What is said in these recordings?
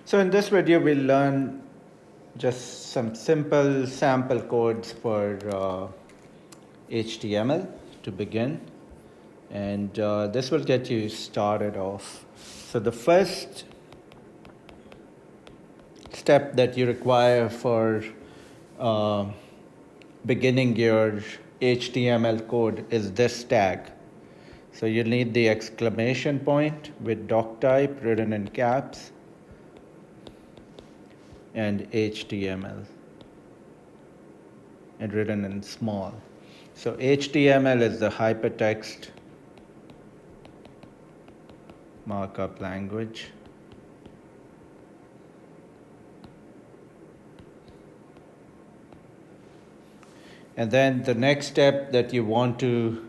So in this video, we'll learn just some simple sample codes for HTML to begin. And this will get you started off. So the first step that you require for beginning your HTML code is this tag. So you need the exclamation point with doc type written in caps and HTML and written in small. So HTML is the hypertext markup language. And then the next step that you want to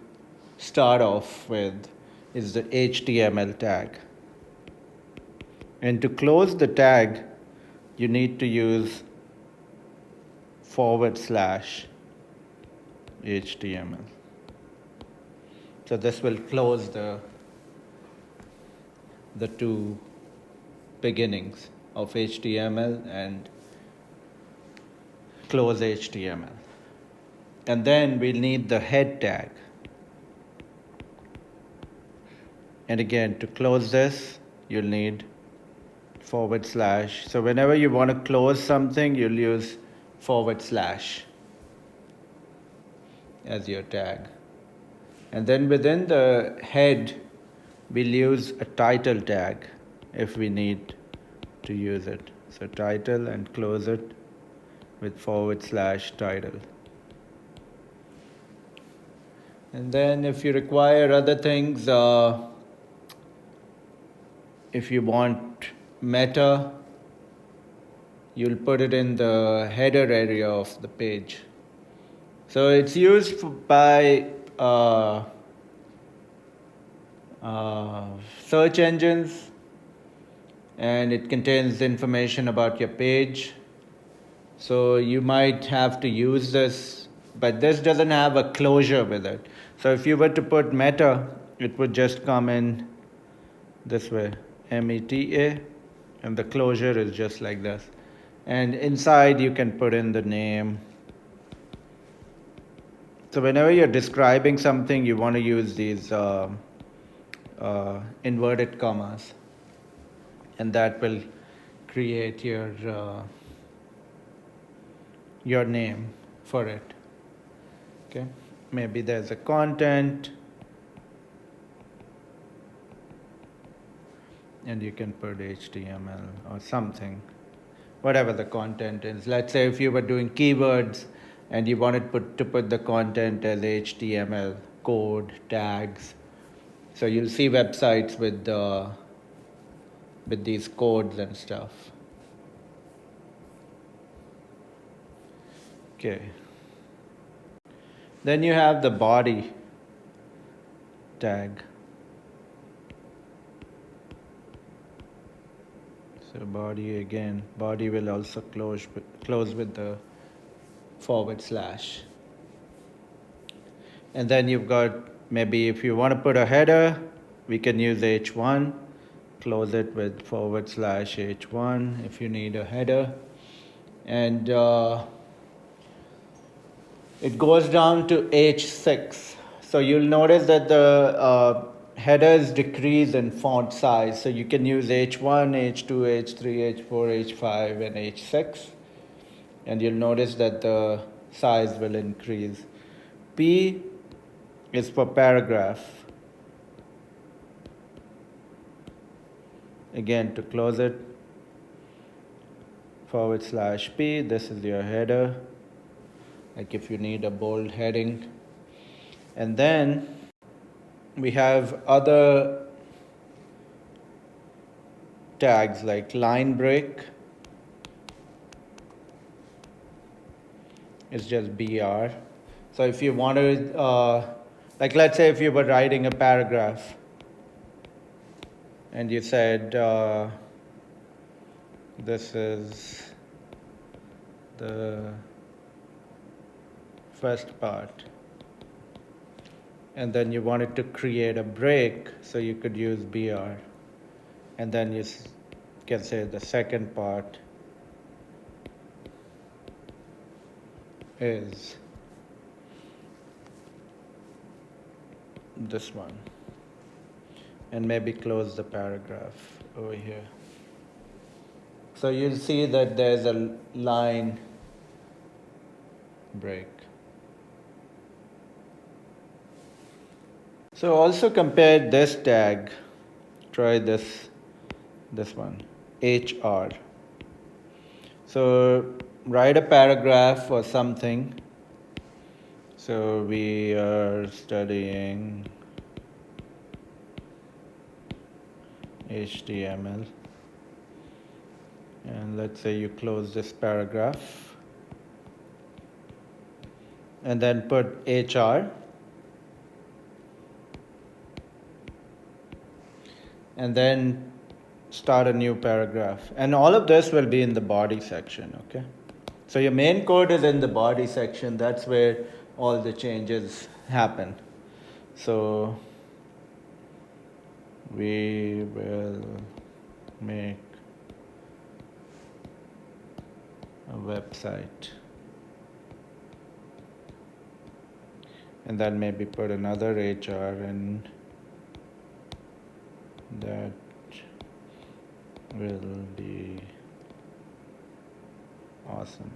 start off with is the HTML tag. And to close the tag, you need to use /HTML. So this will close the two beginnings of HTML and close HTML. And then we'll need the head tag. And again, to close this, you'll need /. So whenever you want to close something, you'll use / as your tag. And then within the head, we'll use a title tag if we need to use it. So title, and close it with / title. And then if you require other things, if you want meta, you'll put it in the header area of the page. So it's used by search engines, and it contains information about your page. So you might have to use this, but this doesn't have a closure with it. So if you were to put meta, it would just come in this way, META, and the closure is just like this. And inside you can put in the name. So whenever you're describing something, you want to use these inverted commas, and that will create your name for it. Okay, maybe there's a content, and you can put HTML or something, whatever the content is. Let's say if you were doing keywords and you wanted to put the content as HTML code tags. So you'll see websites with these codes and stuff. Okay. Then you have the body tag. So body again, body will also close with the /. And then you've got, maybe if you want to put a header, we can use h1, close it with /h1 if you need a header. And it goes down to h6. So you'll notice that the headers decrease in font size. So you can use h1, h2, h3, h4, h5, and h6. And you'll notice that the size will increase. P is for paragraph. Again, to close it, /P, this is your header, like if you need a bold heading. And then we have other tags like line break. It's just BR. So if you want to, like let's say if you were writing a paragraph and you said, this is the first part, and then you wanted to create a break, so you could use BR, and then you can say the second part is this one, and maybe close the paragraph over here. So you'll see that there's a line break. So also compare this tag, try this one, HR. So write a paragraph or something. So we are studying HTML. And let's say you close this paragraph. And then put HR. And then start a new paragraph. And all of this will be in the body section, okay? So your main code is in the body section. That's where all the changes happen. So we will make a website. And then maybe put another HR, and that will be awesome.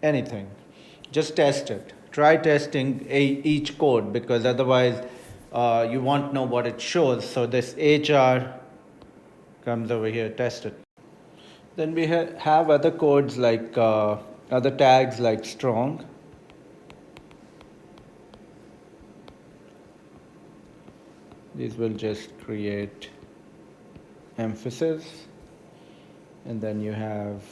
Anything. Just test it. Try testing each code, because otherwise you won't know what it shows. So this HR comes over here, test it. Then we have other codes like other tags like strong. These will just create emphasis. And then you have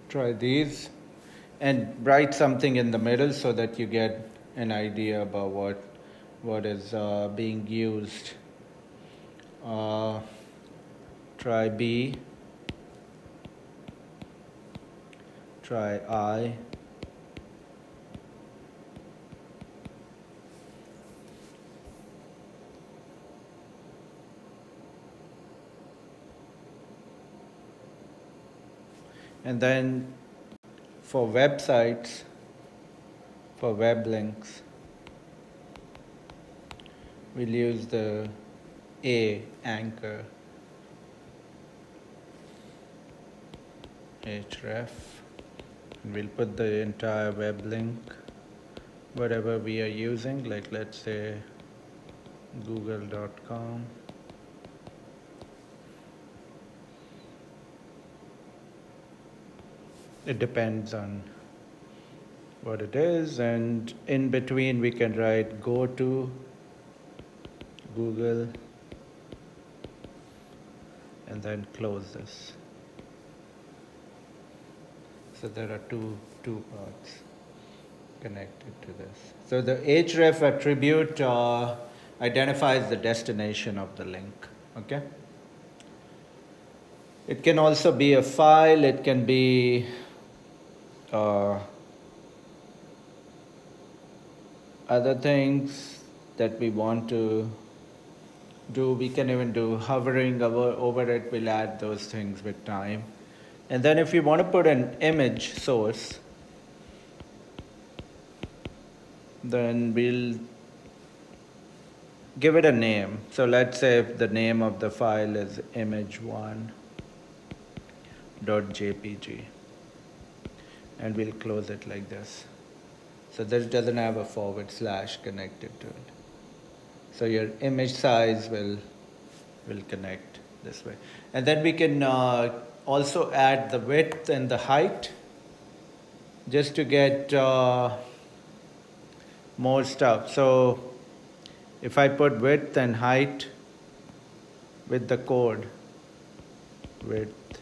try these and write something in the middle so that you get an idea about what is being used. Try B, try I, and then for websites, for web links, we'll use the A, anchor, href, and we'll put the entire web link, whatever we are using, like let's say google.com. It depends on what it is, and in between we can write go to Google and then close this. So there are two parts connected to this. So the href attribute identifies the destination of the link, okay? It can also be a file, it can be other things that we want to do. We can even do hovering over it. We'll add those things with time. And then if you want to put an image source, then we'll give it a name. So let's say if the name of the file is image1.jpg, and we'll close it like this. So this doesn't have a / connected to it. So your image size will connect this way. And then we can also add the width and the height just to get more stuff. So if I put width and height with the code, width,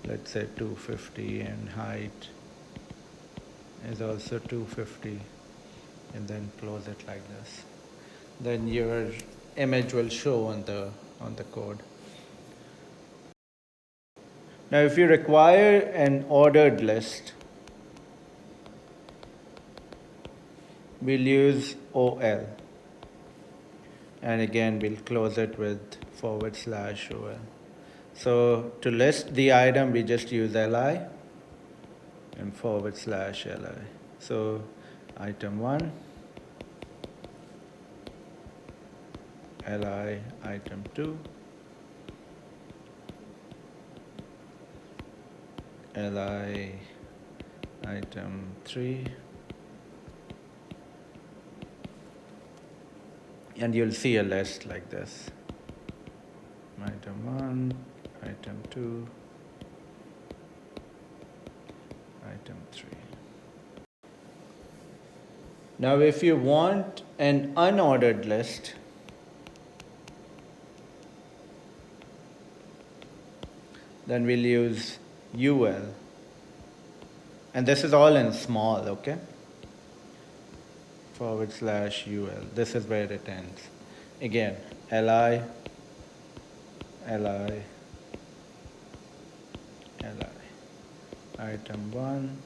let's say 250, and height is also 250, and then close it like this. Then your image will show on the code. Now if you require an ordered list, we'll use OL. And again, we'll close it with /OL. So to list the item, we just use LI and /LI. So item 1, LI item 2, LI item 3, and you'll see a list like this. Item 1, item 2, item 3. Now if you want an unordered list, then we'll use UL. And this is all in small, okay? /UL. This is where it ends. Again, LI, LI, LI. Item 1,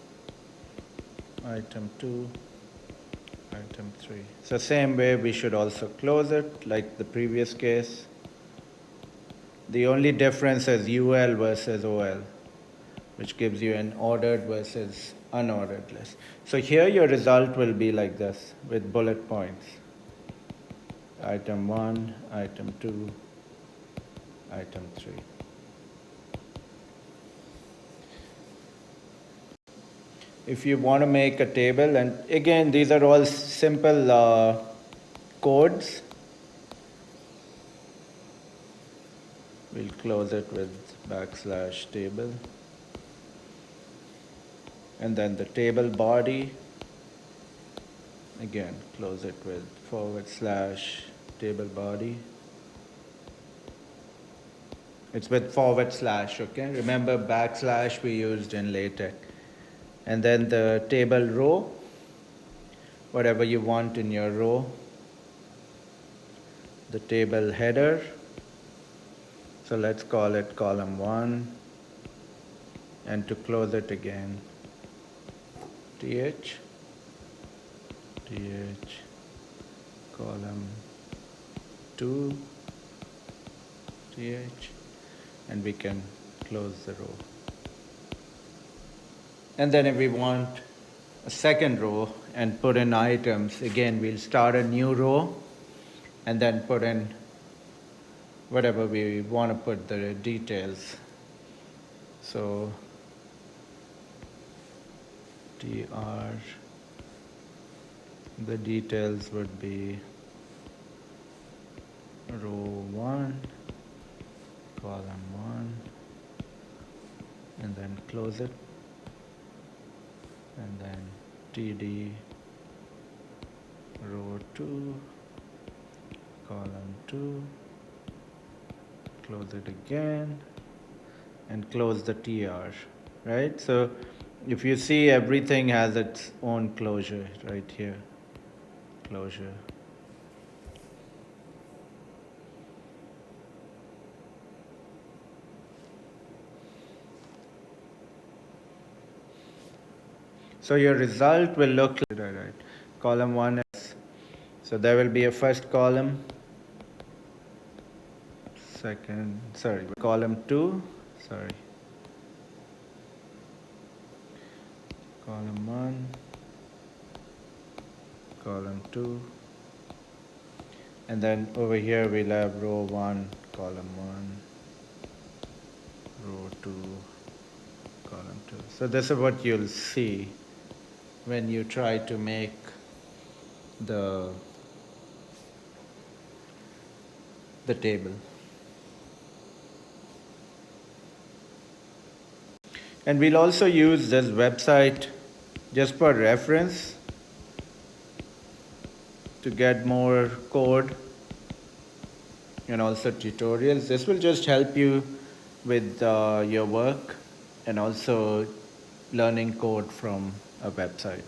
item 2, item 3. So same way we should also close it like the previous case. The only difference is UL versus OL, which gives you an ordered versus unordered list. So here your result will be like this with bullet points. Item 1, item 2, item 3. If you want to make a table, and again, these are all simple codes. We'll close it with \table. And then the table body, again, close it with /table body. It's with /, okay? Remember / we used in LaTeX. And then the table row, whatever you want in your row. The table header, so let's call it column 1. And to close it again, th, column 2, th, and we can close the row. And then if we want a second row and put in items, again, we'll start a new row and then put in whatever we want to put the details. So tr, the details would be row 1, column 1, and then close it. And then td, row 2, column 2, close it again, and close the tr, right? So if you see, everything has its own closure right here, closure. So your result will look like, right? Column 1 is, so there will be a first column, column 2, column 1, column 2, and then over here we'll have row 1, column 1, row 2, column 2. So this is what you'll see when you try to make the table. And we'll also use this website just for reference to get more code and also tutorials. This will just help you with your work and also learning code from a website.